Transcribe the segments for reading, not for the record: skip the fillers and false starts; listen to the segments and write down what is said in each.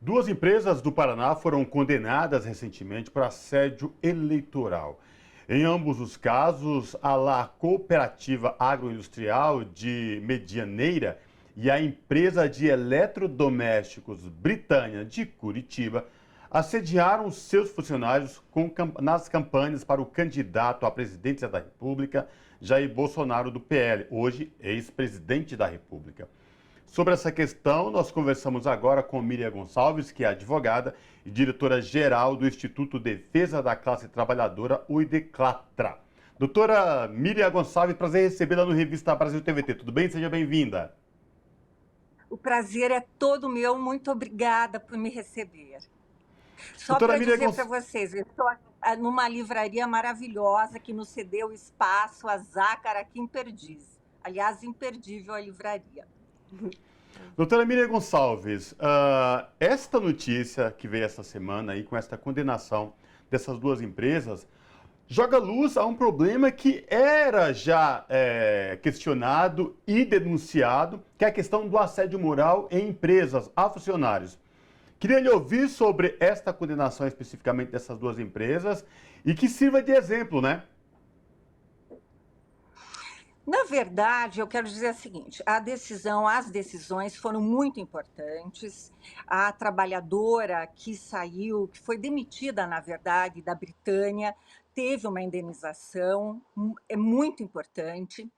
Duas empresas do Paraná foram condenadas recentemente por assédio eleitoral. Em ambos os casos, a La Cooperativa Agroindustrial de Medianeira e a empresa de eletrodomésticos Britânia de Curitiba assediaram seus funcionários nas campanhas para o candidato à presidência da República, Jair Bolsonaro, do PL, hoje ex-presidente da República. Sobre essa questão, nós conversamos agora com Miriam Gonçalves, que é advogada e diretora-geral do Instituto Defesa da Classe Trabalhadora, o IDECLATRA. Doutora Miriam Gonçalves, prazer recebê-la no Revista Brasil TVT. Tudo bem? Seja bem-vinda. O prazer é todo meu. Muito obrigada por me receber. Só para dizer para vocês, eu estou numa livraria maravilhosa que nos cedeu espaço, a Zácara, aqui em Perdiz. Aliás, imperdível a livraria. Doutora Miriam Gonçalves, esta notícia que veio essa semana aí com esta condenação dessas duas empresas joga luz a um problema que era já questionado e denunciado, que é a questão do assédio moral em empresas a funcionários. Queria lhe ouvir sobre esta condenação especificamente dessas duas empresas e que sirva de exemplo, né? Na verdade, eu quero dizer o seguinte, as decisões foram muito importantes. A trabalhadora que saiu, que foi demitida, na verdade, da Britânia, teve uma indenização, é muito importante.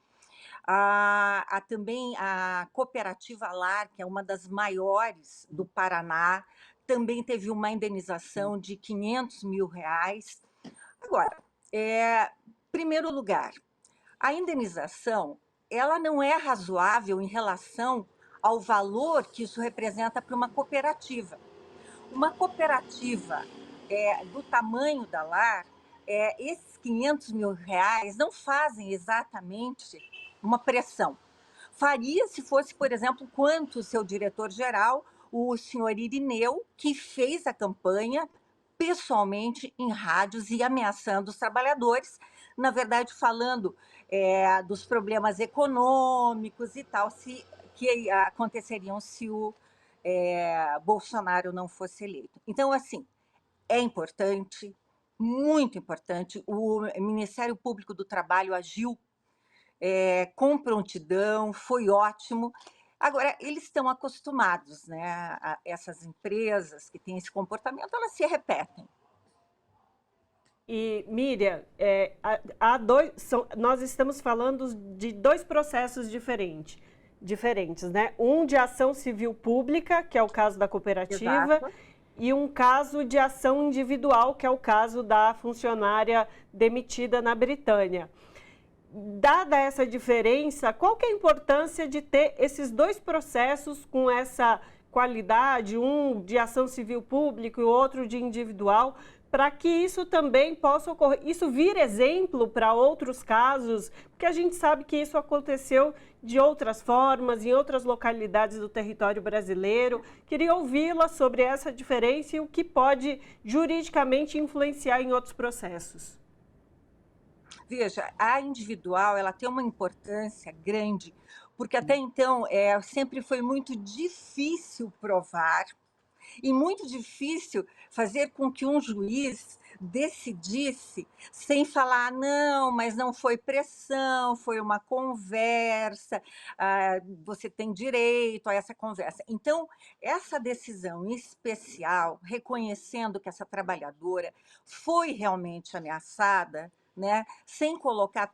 Também a cooperativa LAR, que é uma das maiores do Paraná, também teve uma indenização de R$ 500 mil. Agora, primeiro lugar, a indenização ela não é razoável em relação ao valor que isso representa para uma cooperativa. Uma cooperativa do tamanho da LAR, esses R$ 500 mil não fazem exatamente uma pressão. Faria se fosse, por exemplo, quanto o seu diretor-geral, o senhor Irineu, que fez a campanha pessoalmente em rádios e ameaçando os trabalhadores, na verdade falando dos problemas econômicos e tal, que aconteceriam se o Bolsonaro não fosse eleito. Então, assim, é importante, muito importante, o Ministério Público do Trabalho agiu com prontidão, foi ótimo. Agora, eles estão acostumados, né? Essas empresas que têm esse comportamento, elas se repetem. E, Miriam, nós estamos falando de dois processos diferentes, né? Um de ação civil pública, que é o caso da cooperativa, exato, e um caso de ação individual, que é o caso da funcionária demitida na Britânia. Dada essa diferença, qual que é a importância de ter esses dois processos com essa qualidade, um de ação civil pública e o outro de individual, para que isso também possa ocorrer, isso vira exemplo para outros casos, porque a gente sabe que isso aconteceu de outras formas, em outras localidades do território brasileiro. Queria ouvi-la sobre essa diferença e o que pode juridicamente influenciar em outros processos. Veja, a individual ela tem uma importância grande, porque até então sempre foi muito difícil provar e muito difícil fazer com que um juiz decidisse sem falar, não, mas não foi pressão, foi uma conversa, você tem direito a essa conversa. Então, essa decisão especial, reconhecendo que essa trabalhadora foi realmente ameaçada, né, sem colocar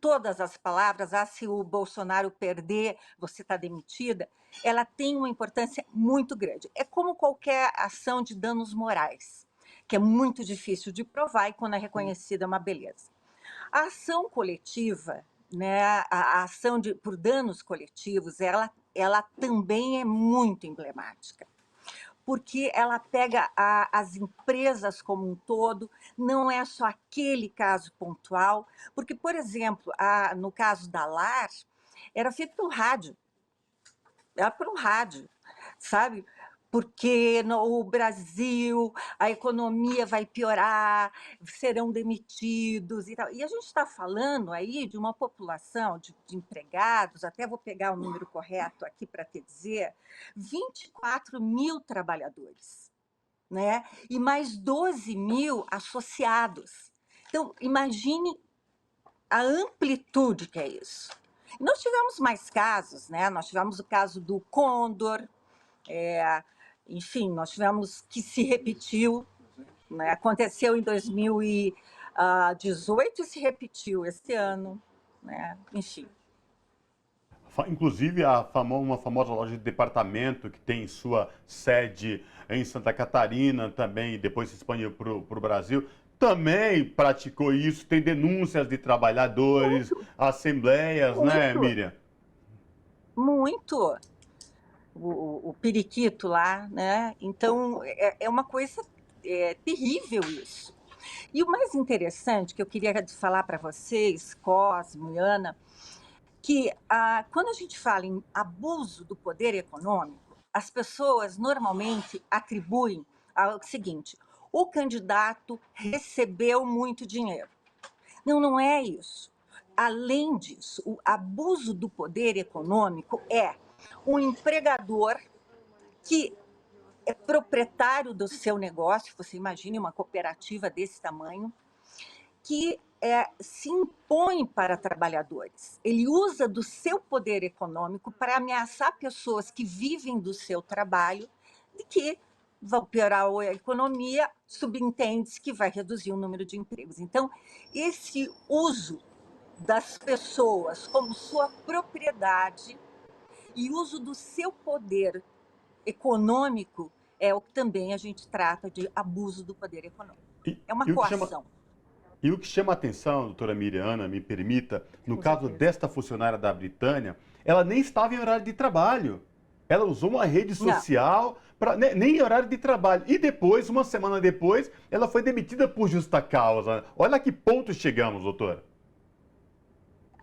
todas as palavras, se o Bolsonaro perder, você está demitida, ela tem uma importância muito grande. É como qualquer ação de danos morais, que é muito difícil de provar e quando é reconhecida é uma beleza. A ação coletiva, né, a ação por danos coletivos, ela também é muito emblemática, porque ela pega as empresas como um todo, não é só aquele caso pontual, porque, por exemplo, no caso da LAR, era feito pelo rádio, era pelo rádio, sabe? porque o Brasil, a economia vai piorar, serão demitidos e tal. E a gente está falando aí de uma população de empregados, até vou pegar o número correto aqui para te dizer, 24 mil trabalhadores, né? E mais 12 mil associados. Então, imagine a amplitude que é isso. Nós tivemos mais casos, né? Nós tivemos o caso do Condor, enfim, nós tivemos que se repetiu, né? Aconteceu em 2018 e se repetiu esse ano, né? Enfim. Inclusive, uma famosa loja de departamento que tem sua sede em Santa Catarina também, e depois se expandiu para o Brasil, também praticou isso. Tem denúncias de trabalhadores, assembleias, né, Muito, Miriam? muito. O periquito lá, né? Então, é uma coisa terrível isso. E o mais interessante que eu queria falar para vocês, Cosmo e Ana, que quando a gente fala em abuso do poder econômico, as pessoas normalmente atribuem ao seguinte: o candidato recebeu muito dinheiro. Não, não é isso. Além disso, o abuso do poder econômico é um empregador que é proprietário do seu negócio, você imagine uma cooperativa desse tamanho, que se impõe para trabalhadores. Ele usa do seu poder econômico para ameaçar pessoas que vivem do seu trabalho de que vão piorar a economia, subentende-se que vai reduzir o número de empregos. Então, esse uso das pessoas como sua propriedade e uso do seu poder econômico é o que também a gente trata de abuso do poder econômico. E, É uma e o que chama, coação. e o que chama a atenção, doutora Miriana, me permita, no Com caso certeza. desta funcionária da Britânia, ela nem estava em horário de trabalho. Ela usou uma rede Não. social, nem em horário de trabalho. E depois, uma semana depois, ela foi demitida por justa causa. Olha a que ponto chegamos, doutora.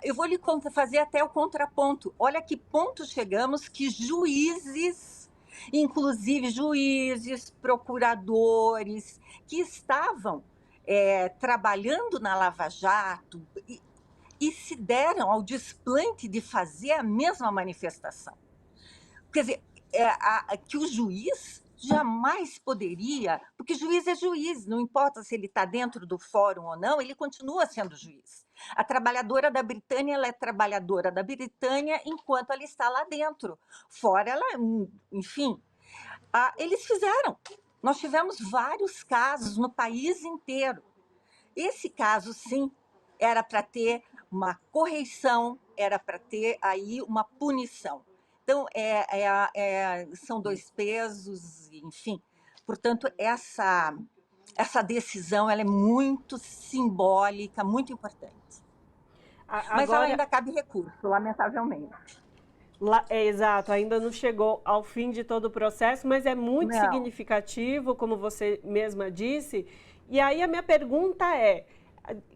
Eu vou lhe fazer até o contraponto. Olha que ponto chegamos que juízes, inclusive juízes, procuradores, que estavam trabalhando na Lava Jato e se deram ao desplante de fazer a mesma manifestação. Quer dizer, que o juiz jamais poderia, porque juiz é juiz, não importa se ele está dentro do fórum ou não, ele continua sendo juiz. A trabalhadora da Britânia, ela é trabalhadora da Britânia enquanto ela está lá dentro. Fora, ela, enfim, eles fizeram. Nós tivemos vários casos no país inteiro. Esse caso, sim, era para ter uma correição, era para ter aí uma punição. Então, são dois pesos, enfim. Portanto, essa decisão ela é muito simbólica, muito importante. Mas ela Agora, ainda cabe recurso, lamentavelmente. exato, ainda não chegou ao fim de todo o processo, mas é muito Não. significativo, como você mesma disse. E aí a minha pergunta é,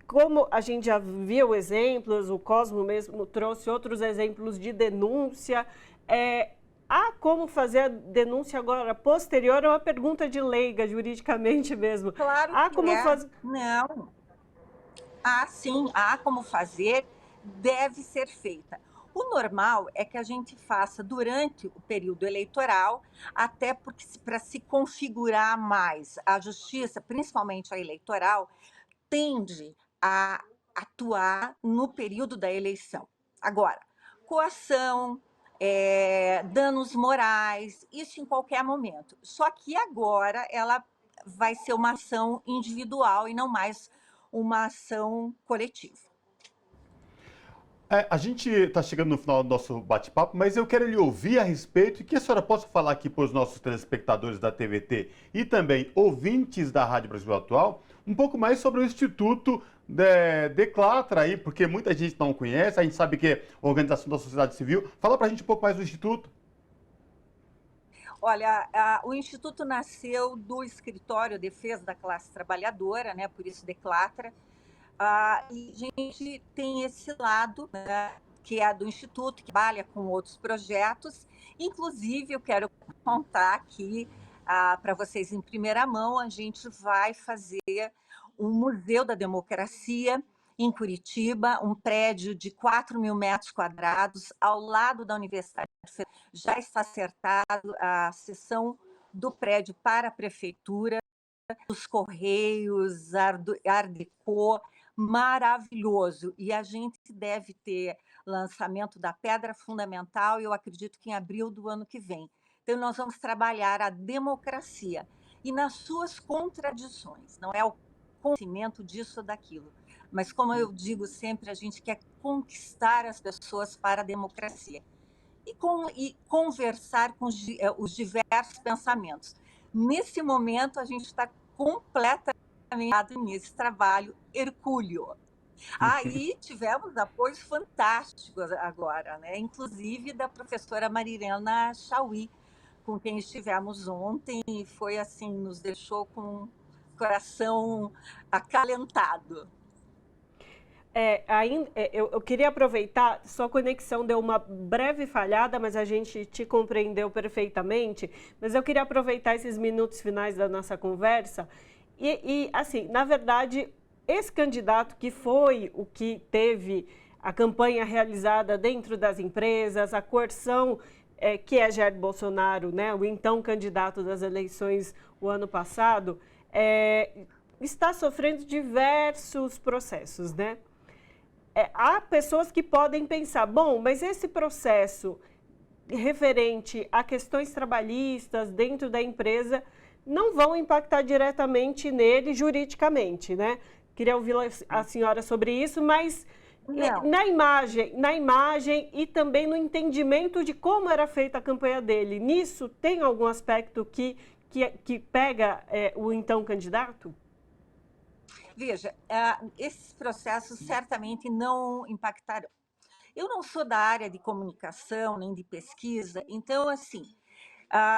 como a gente já viu exemplos, o Cosmo mesmo trouxe outros exemplos de denúncia, há como fazer a denúncia agora posterior? É uma pergunta de leiga, juridicamente mesmo. Claro Há que como fazer... Não. Sim, há como fazer, deve ser feita. O normal é que a gente faça durante o período eleitoral, até porque para se configurar mais a justiça, principalmente a eleitoral, tende a atuar no período da eleição. Agora, coação, danos morais, isso em qualquer momento. Só que agora ela vai ser uma ação individual e não mais uma ação coletiva. A gente está chegando no final do nosso bate-papo, mas eu quero lhe ouvir a respeito e que a senhora possa falar aqui para os nossos telespectadores da TVT e também ouvintes da Rádio Brasil Atual um pouco mais sobre o Instituto Declatra aí, porque muita gente não conhece, a gente sabe que é organização da sociedade civil. Fala para a gente um pouco mais do Instituto. Olha, o Instituto nasceu do Escritório Defesa da Classe Trabalhadora, né, por isso Declatra, e a gente tem esse lado, né, que é do Instituto, que trabalha com outros projetos. Inclusive, eu quero contar aqui para vocês em primeira mão, a gente vai fazer um Museu da Democracia em Curitiba, um prédio de 4.000 metros quadrados, ao lado da Universidade Federal. Já está acertado a cessão do prédio para a prefeitura, os Correios, Art Deco, maravilhoso. E a gente deve ter lançamento da pedra fundamental, eu acredito que em abril do ano que vem. Então, nós vamos trabalhar a democracia e nas suas contradições, não é o conhecimento disso ou daquilo, mas, como eu digo sempre, a gente quer conquistar as pessoas para a democracia e conversar com os diversos pensamentos. Nesse momento, a gente está completamente nesse trabalho hercúleo. Aí tivemos apoios fantásticos agora, né? Inclusive da professora Marilena Chauí, com quem estivemos ontem, e foi assim, nos deixou com o coração acalentado. Eu queria aproveitar, sua conexão deu uma breve falhada, mas a gente te compreendeu perfeitamente. Mas eu queria aproveitar esses minutos finais da nossa conversa assim, na verdade, esse candidato que foi o que teve a campanha realizada dentro das empresas, a coerção que é Jair Bolsonaro, né, o então candidato das eleições o ano passado, está sofrendo diversos processos, né? Há pessoas que podem pensar, bom, mas esse processo referente a questões trabalhistas dentro da empresa não vão impactar diretamente nele juridicamente, né? Queria ouvir a senhora sobre isso, mas na imagem e também no entendimento de como era feita a campanha dele, nisso tem algum aspecto que pega o então candidato? Veja, esses processos certamente não impactarão. Eu não sou da área de comunicação nem de pesquisa, então, assim,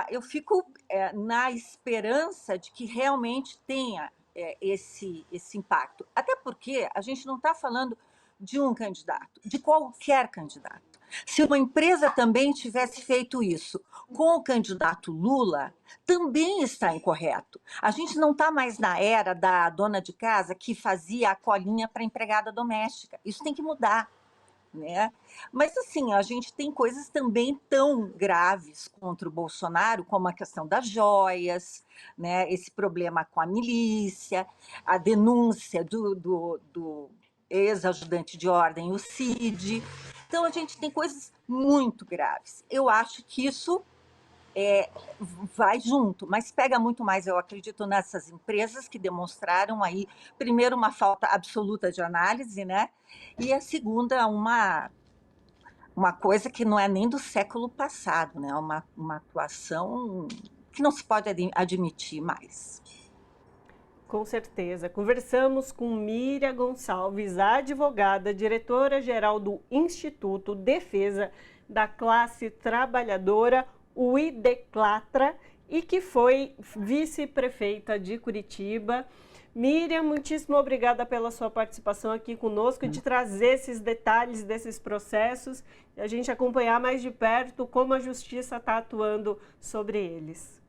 eu fico na esperança de que realmente tenha esse impacto. Até porque a gente não está falando de um candidato, de qualquer candidato. Se uma empresa também tivesse feito isso com o candidato Lula, também está incorreto. A gente não está mais na era da dona de casa que fazia a colinha para a empregada doméstica. Isso tem que mudar, né? Mas, assim, a gente tem coisas também tão graves contra o Bolsonaro, como a questão das joias, né? Esse problema com a milícia, a denúncia do ex-ajudante de ordem, o Cid. Então, a gente tem coisas muito graves. Eu acho que isso vai junto, mas pega muito mais, eu acredito, nessas empresas que demonstraram aí, primeiro, uma falta absoluta de análise, né? E a segunda, uma coisa que não é nem do século passado, né? Uma atuação que não se pode admitir mais. Com certeza. Conversamos com Miriam Gonçalves, advogada, diretora-geral do Instituto Defesa da Classe Trabalhadora, o IDECLATRA, e que foi vice-prefeita de Curitiba. Miriam, muitíssimo obrigada pela sua participação aqui conosco, de trazer esses detalhes desses processos e a gente acompanhar mais de perto como a justiça está atuando sobre eles.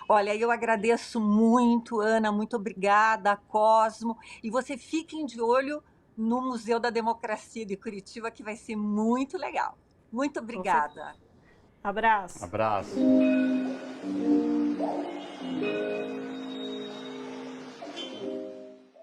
Olha, eu agradeço muito, Ana, muito obrigada, Cosmo, e você fiquem de olho no Museu da Democracia de Curitiba, que vai ser muito legal. Muito obrigada. Abraço. Abraço.